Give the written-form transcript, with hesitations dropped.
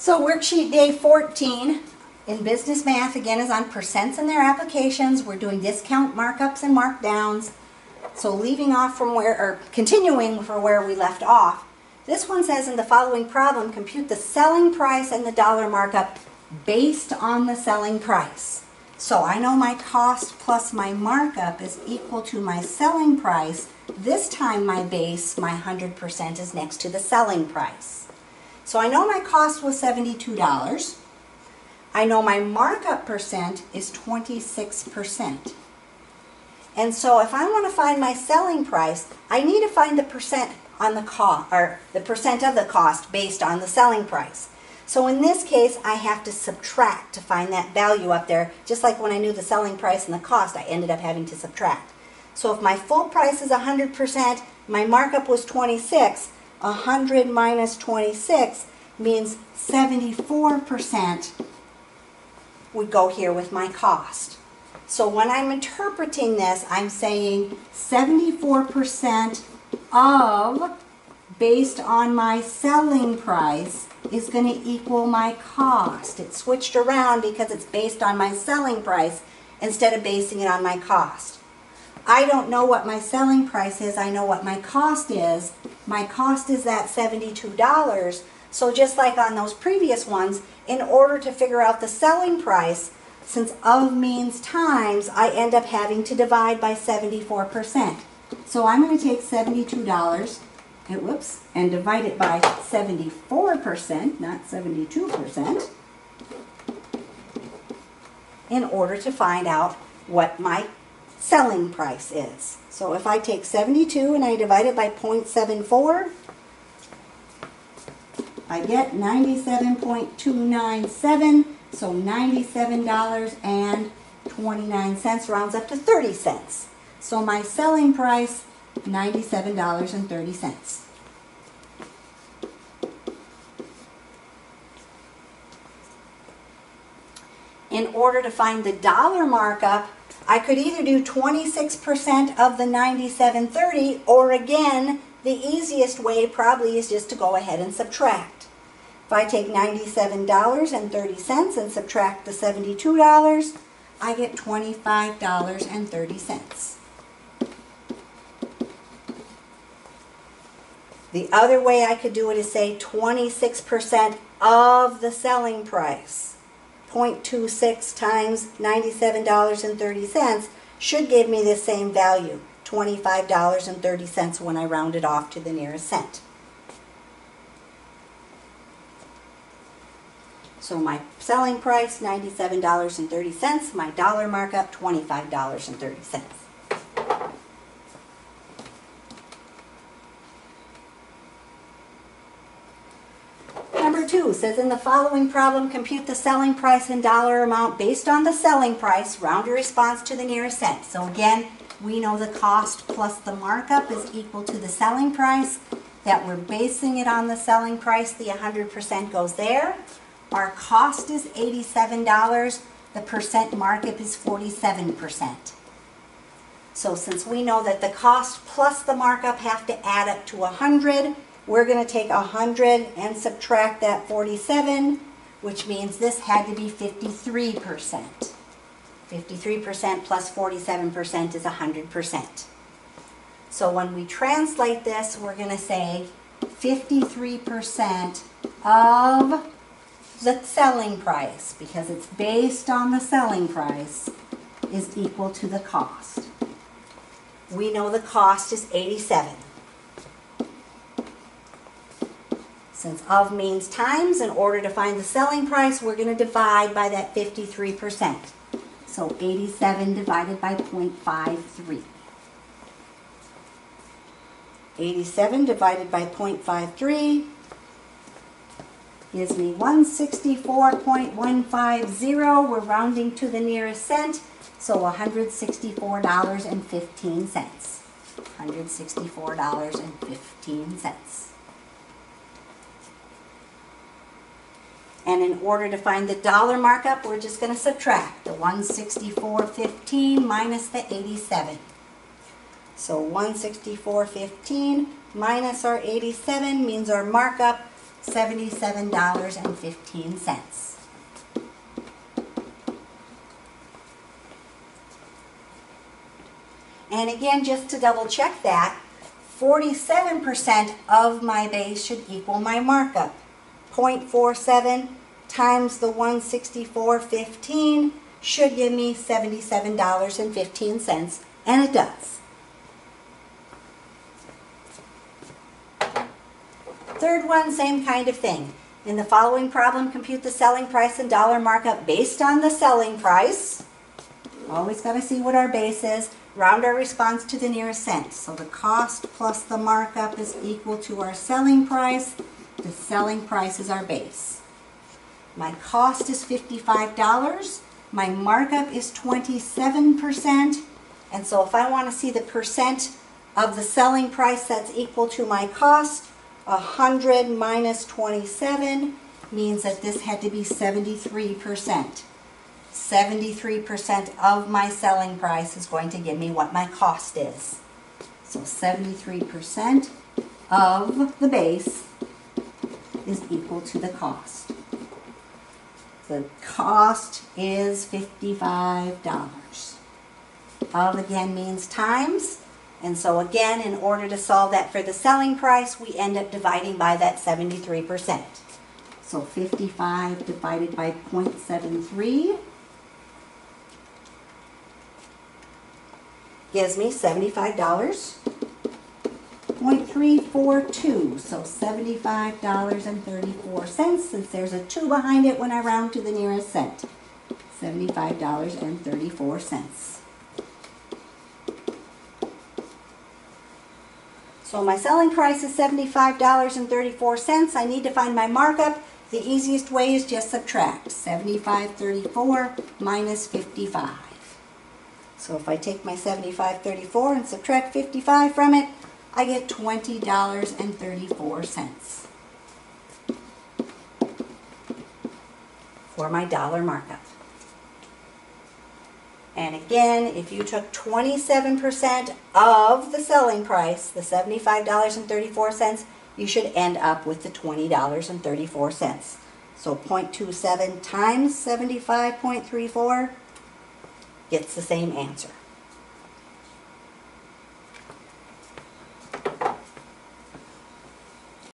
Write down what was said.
So worksheet day 14 in business math again is on percents in their applications. We're doing discount markups and markdowns. So leaving off from where, or continuing for where we left off. This one says in the following problem, compute the selling price and the dollar markup based on the selling price. So I know my cost plus my markup is equal to my selling price. This time my base, my 100%, is next to the selling price. So I know my cost was $72. I know my markup percent is 26%. And so if I want to find my selling price, I need to find the percent on the cost, or the percent of the cost based on the selling price. So in this case, I have to subtract to find that value up there. Just like when I knew the selling price and the cost, I ended up having to subtract. So if my full price is 100%, my markup was 26, 100 minus 26 means 74% would go here with my cost. So when I'm interpreting this, I'm saying 74% of, based on my selling price, is going to equal my cost. It switched around because it's based on my selling price instead of basing it on my cost. I don't know what my selling price is. I know what my cost is. My cost is that $72. So just like on those previous ones, in order to figure out the selling price, since of means times, I end up having to divide by 74%. So I'm going to take $72 and divide it by 74%, not 72%, in order to find out what my selling price is. So if I take 72 and I divide it by 0.74, I get 97.297, so $97.29 rounds up to 30 cents. So my selling price, $97.30. In order to find the dollar markup, I could either do 26% of the $97.30, or again, the easiest way probably is just to go ahead and subtract. If I take $97.30 and subtract the $72, I get $25.30. The other way I could do it is say 26% of the selling price. 0.26 times $97.30 should give me the same value, $25.30 when I round it off to the nearest cent. So my selling price, $97.30, my dollar markup, $25.30. Number 2 says in the following problem, compute the selling price and dollar amount based on the selling price, round your response to the nearest cent. So again, we know the cost plus the markup is equal to the selling price, that we're basing it on the selling price, the 100% goes there. Our cost is $87, the percent markup is 47%. So since we know that the cost plus the markup have to add up to 100, we're going to take 100 and subtract that 47, which means this had to be 53%. 53% plus 47% is 100%. So when we translate this, we're going to say 53% of the selling price, because it's based on the selling price, is equal to the cost. We know the cost is 87. Since of means times, in order to find the selling price, we're going to divide by that 53%. So 87 divided by 0.53. 87 divided by 0.53 gives me 164.150. We're rounding to the nearest cent, so $164.15. $164.15. And in order to find the dollar markup, we're just going to subtract the 164.15 minus the 87. So 164.15 minus our 87 means our markup $77.15. And again, just to double check that, 47% of my base should equal my markup. 0.47 times the 164.15 should give me $77.15, and it does. Third one, same kind of thing. In the following problem, compute the selling price and dollar markup based on the selling price. Always got to see what our base is. Round our response to the nearest cent. So the cost plus the markup is equal to our selling price. The selling price is our base. My cost is $55. My markup is 27%. And so if I want to see the percent of the selling price that's equal to my cost, 100 minus 27 means that this had to be 73%. 73% of my selling price is going to give me what my cost is. So 73% of the base is equal to the cost. The cost is $55. Of again means times. And so again, in order to solve that for the selling price, we end up dividing by that 73%. So 55 divided by 0.73 gives me $75.342. So $75.34, since there's a 2 behind it when I round to the nearest cent. $75.34. So my selling price is $75.34. I need to find my markup. The easiest way is just subtract. 75.34 minus 55. So if I take my 75.34 and subtract 55 from it, I get $20.34 for my dollar markup. And again, if you took 27% of the selling price, the $75.34, you should end up with the $20.34. So 0.27 times 75.34 gets the same answer.